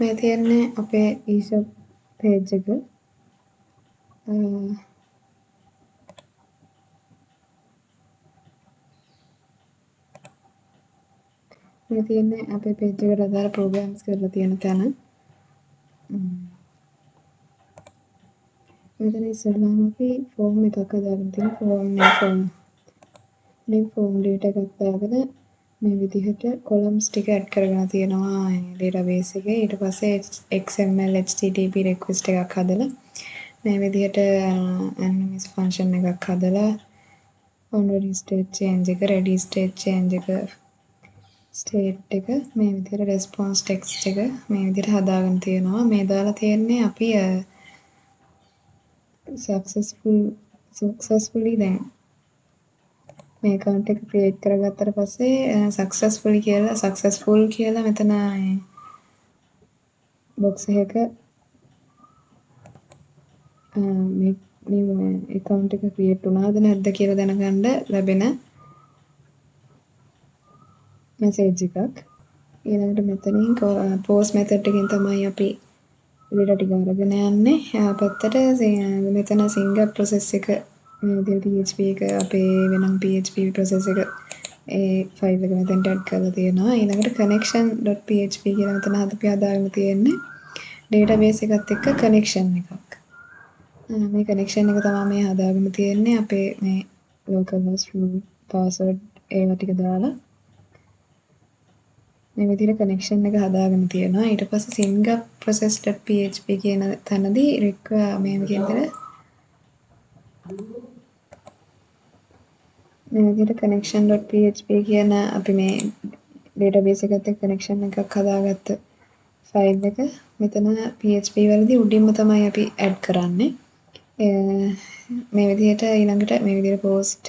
මේ තියෙන්නේ අපේ e-shop page එක. මේ තියෙන්නේ අපේ page එකට අදාළ programs කරලා තියෙන තැන. මෙතන ඉස්සෙල්ලාම අපි form එකක් හදාගෙන තියෙනවා. form data එකක් දාගෙන මේ විදිහට columns ටික add කරගෙන තියෙනවා database එකේ. ඊට පස්සේ XML HTTP request එකක් හදලා මේ විදිහට anonymous function එකක් හදලා already state change එක, ready state change එක, state එක මේ විදිහට response text එක මේ විදිහට හදාගෙන තියෙනවා. මේ දාලා තියෙන්නේ අපි successfully දැන් මේ account එක create කරගත්තට පස්සේ successful කියලා මෙතන box එකක මේ account එක create වුණාද නැද්ද කියලා දැනගන්න ලැබෙන message එකක්. ඊළඟට මෙතනින් post method එකකින් තමයි අපි data ටික අරගෙන යන්නේ. පැත්තට මෙතන single process එක මේ විදිහට PHP එක අපේ වෙනම PHP process එක ඒ ෆයිල් එක මෙතනට add කරලා තියෙනවා. ඊළඟට connection.php කියලා මෙතන අපි හදාගෙන තියෙන්නේ database එකත් එක්ක connection එකක්. මේ connection එක තමයි මේ හදාගෙන තියෙන්නේ අපේ මේ localhost root password ඒවා ටික දාලා මේ විදිහට connection එක හදාගෙන තියෙනවා. ඊට පස්සේ single process.php කියන තැනදී මේ විදිහට connection.php කියන අපි මේ database එකත් එක්ක connection එකක් හදාගත්ත ෆයිල් එක මෙතන PHP වලදී උඩින්ම තමයි අපි add කරන්නේ. මේ විදිහට ඊළඟට මේ විදිහට post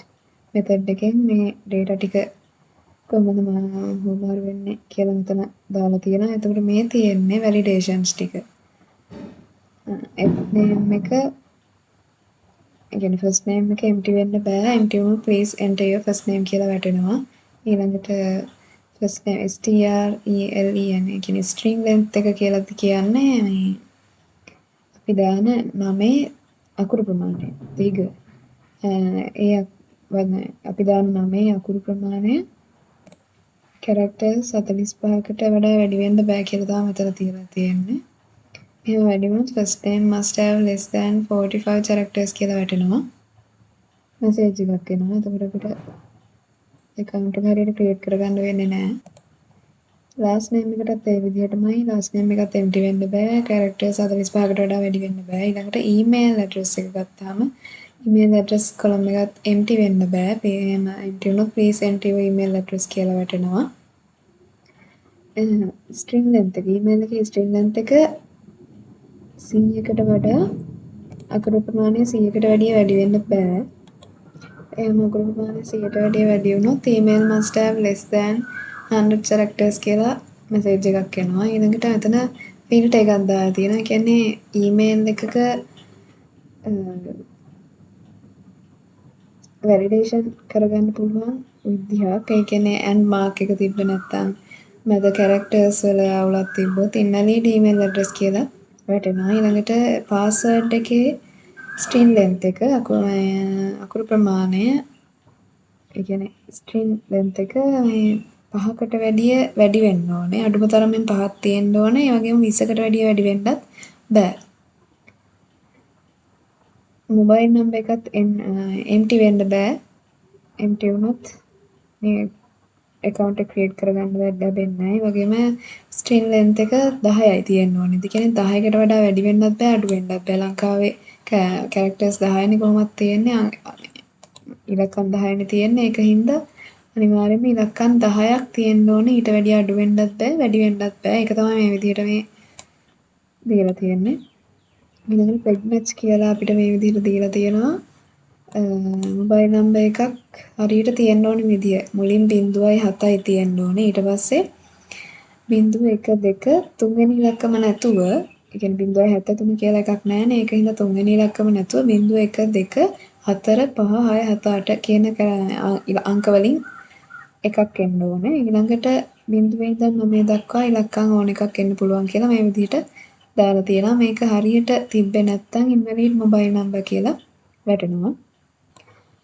method එකෙන් මේ data ටික කොහොමද මොහොමාරු වෙන්නේ කියලා මෙතන දාලා තියෙනවා. එතකොට මේ තියෙන්නේ validations ටික. name එක කියන්නේ first name එක empty වෙන්න බෑ. empty වුණොත් please enter your first name කියලා වැටෙනවා. ඊළඟට first name strlen කියන්නේ string length එක කියලාද කියන්නේ මේ අපි දාන නමේ අකුරු ප්‍රමාණය. දීර්ඝ අපි දාන නමේ අකුරු ප්‍රමාණය characters 45කට වඩා වැඩි වෙන්න බෑ කියලා තමයි මෙතන තියලා තියෙන්නේ. එහෙම වැඩි වුණොත් first name must have less than 45 characters කියලා වැටෙනවා. message එකක් එනවා. එතකොට අපිට account එක හරියට create කරගන්න වෙන්නේ නැහැ. last name එකටත් ඒ විදිහටමයි last name එකත් empty වෙන්න බෑ. characters 45කට වඩා වැඩි වෙන්න බෑ. ඊළඟට email address එක ගත්තාම email address column එකත් empty වෙන්න බෑ. එහෙම empty වුණොත් please enter your email address කියලා වැටෙනවා. string length එක email එකේ string length එක 100කට වඩා අකුරු ප්‍රමාණය 100කට වැඩි වෙන්න බෑ. එහෙම අකුරු ප්‍රමාණය 100ට වැඩි වුණොත් email must have less than 100 characters කියලා message එකක් එනවා. ඊළඟට මෙතන filter එකක් දාලා තියෙනවා. ඒ කියන්නේ email එකක validation කරගන්න පුළුවන් විදිහක්. ඒ කියන්නේ and mark එක තිබ්බ නැත්නම් මැද characters වල අවුලක් තිබ්බොත් invalid email address කියලා වැටෙනවා. ඊළඟට password එකේ string length එක අකුරු ප්‍රමාණය ඒ කියන්නේ string length එක මේ 5කට වැඩි වෙන්න ඕනේ. අඩුම තරමින් 5ක් තියෙන්න ඕනේ. ඒ වගේම 20කට වැඩි වෙන්නත් බෑ. mobile number එකත් empty වෙන්න බෑ. empty වුණොත් මේ account එක create කරගන්න ලැබෙන්නේ නැහැ. ඒ වගේම string length එක 10යි තියෙන්න ඕනේ. ඒ කියන්නේ 10කට වඩා වැඩි වෙන්නත් බෑ අඩු වෙන්නත් බෑ. ලංකාවේ characters 10යිනේ කොහොමද තියෙන්නේ. ඉලක්කම් 10යිනේ තියෙන්නේ. ඒකින්ද අනිවාර්යයෙන්ම ඉලක්කම් 10ක් තියෙන්න ඕනේ. ඊට වැඩිය අඩු වෙන්නත් බෑ වැඩි වෙන්නත් බෑ. ඒක තමයි මේ විදිහට මේ දීලා තියෙන්නේ. ඊළඟට peg match කියලා අපිට මේ විදිහට දීලා තියෙනවා. mobile number එකක් හරියට තියෙන්න ඕනේ විදිය. මුලින් 0.7යි තියෙන්න ඕනේ. ඊට පස්සේ 0.1 2 තුන්වෙනි ඉලක්කම නැතුව, ඒ කියන්නේ 0.73 කියලා එකක් නැහැනේ. ඒකින්ද තුන්වෙනි ඉලක්කම නැතුව 0.1 2 4 5 6 7 8 කියන අංක වලින් එකක් එන්න ඕනේ. ඊළඟට 0 ඉඳන් 9 දක්වා ඉලක්කම් ඕන එකක් එන්න පුළුවන් කියලා මේ විදිහට දාලා තියෙනවා. මේක හරියට තිබ්බේ නැත්නම් invalid mobile number කියලා වැටෙනවා.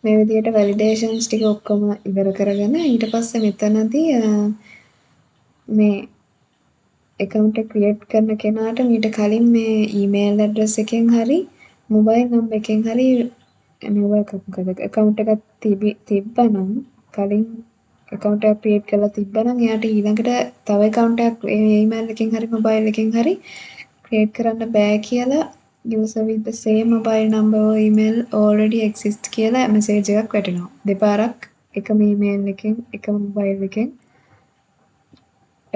මේ විදිහට වැලිඩේෂන්ස් ටික ඔක්කොම ඉවර කරගෙන ඊට පස්සේ මෙතනදී මේ account එක create කරන කෙනාට මීට කලින් මේ email address එකෙන් හරි mobile number එකෙන් හරි account එකක් තිබ්බනම් කලින් account එකක් create කරලා තිබ්බනම් එයාට ඊළඟට තව account එකක් email එකෙන් හරි mobile එකෙන් හරි create කරන්න බෑ කියලා user with the same mobile number or email already exist කියලා message එකක් වැටෙනවා. දෙපාරක් එකම email එකෙන් එකම mobile එකෙන්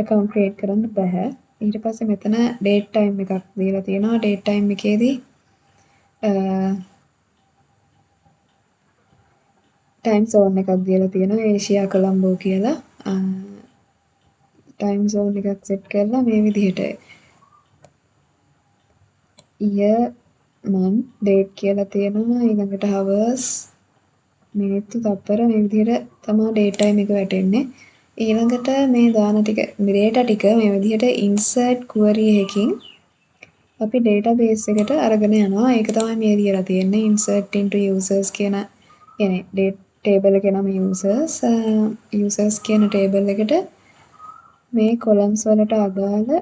account create කරන්න බෑ. ඊට පස්සේ මෙතන date time එකක් දීලා තියෙනවා. date time එකේදී time zone එකක් දීලා තියෙනවා. ඒෂියා කොලම්බෝ කියලා. time zone එකක් set කරලා මේ විදිහට year month date කියලා තියෙනවා. ඊළඟට hours මිනිත්තු තප්පර මේ විදිහට තමයි date time එක වැටෙන්නේ. ඊළඟට මේ දාන ටික data ටික මේ විදිහට insert query එකකින් අපි database එකට අරගෙන යනවා. ඒක තමයි මේ ලියලා තියෙන්නේ insert into users කියන يعني table එකේ නම users කියන table එකට මේ columns වලට අදාළ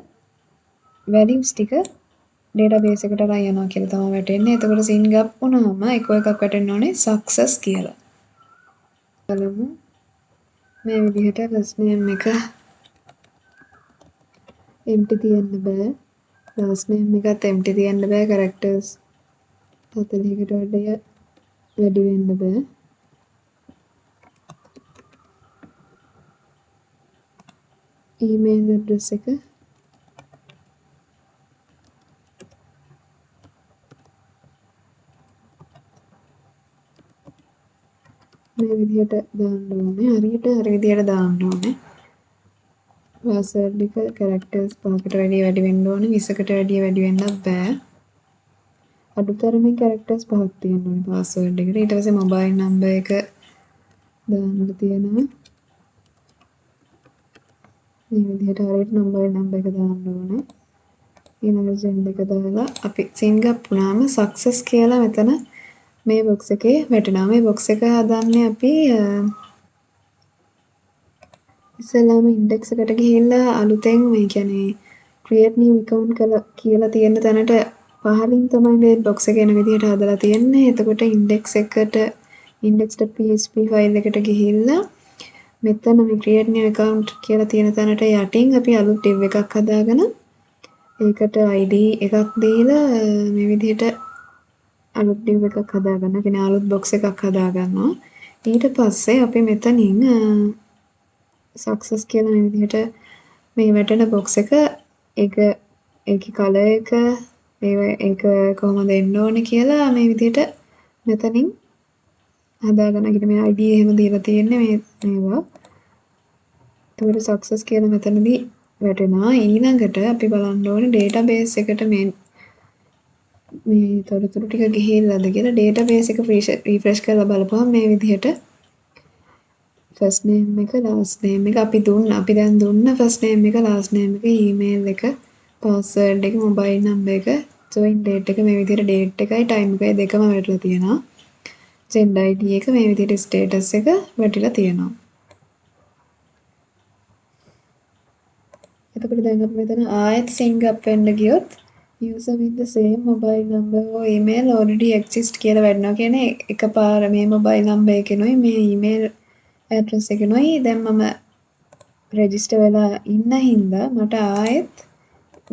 values ටික database එකට අරන් යනවා කියලා තමයි වැටෙන්නේ. එතකොට sync up වුණාම එකක් වැටෙන්න ඕනේ success කියලා. බලමු මේ විදිහට first name එක empty තියන්න බෑ. last name එකත් empty තියන්න බෑ. characters 40කට වැඩි වෙන්න බෑ. email address එක මේ විදිහට දාන්න ඕනේ. හරියට හරි විදිහට දාන්න ඕනේ. password එක characters 5කට වැඩි වෙන්න ඕනේ. 20කට වැඩි වෙන්නත් බෑ. අඩුතරමින් characters 5ක් තියෙන්න ඕනේ password එකට. ඊට පස්සේ mobile number එක දාන්න තියෙනවා. මේ විදිහට හරියට mobile number එක දාන්න ඕනේ. ඊළඟ send එක දාලා අපි sync up වුණාම success කියලා මෙතන මේ box එකේ වැටෙනවා. මේ box එක හදන්නේ අපි ඉස්සෙල්ලාම index එකට ගිහිල්ලා අලුතෙන් මේ කියන්නේ create new account කියලා තියෙන තැනට පහලින් තමයි මේ box එක එන විදිහට හදලා තියෙන්නේ. එතකොට index.php file එකට ගිහිල්ලා මෙතන මේ create new account කියලා තියෙන තැනට යටින් අපි අලුත් div එකක් හදාගෙන ඒකට id එකක් දීලා මේ විදිහට අලුත් div එකක් හදාගන්න. කියන්නේ අලුත් box එකක් හදාගන්නවා. ඊට පස්සේ අපි මෙතනින් success කියලා මේ විදිහට මේ වැටෙන box එක ඒකේ color එක ඒක කොහොමද එන්න ඕනේ කියලා මේ විදිහට මෙතනින් හදාගන්න. ඊට මේ id එහෙම දීලා තියෙන්නේ මේවා. ඒකට success කියලා මෙතනදී වැටෙනවා. ඊළඟට අපි බලන්න ඕනේ database එකට මේ තොරතුරු ටික ගිහිල්ලාද කියලා database එක refresh කරලා බලපුවම මේ විදිහට first name එක last name එක අපි දැන් දුන්න first name එක last name එක email එක password එක mobile number එක join date එක මේ විදිහට date එකයි time එකයි දෙකම වැටලා තියෙනවා. send id එක මේ විදිහට status එක වැටිලා තියෙනවා. එතකොට දැන් අපි මෙතන ආයෙත් sync up වෙන්න ගියොත් user with the same mobile number or email already exist කියලා වැඩනවා. කියන්නේ එකපාර මේ mobile number එකනොයි මේ email address එකනොයි දැන් මම register වෙලා ඉන්න හින්දා මට ආයෙත්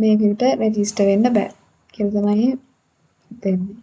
මේකට register වෙන්න බෑ කියලා තමයි දෙන්නේ.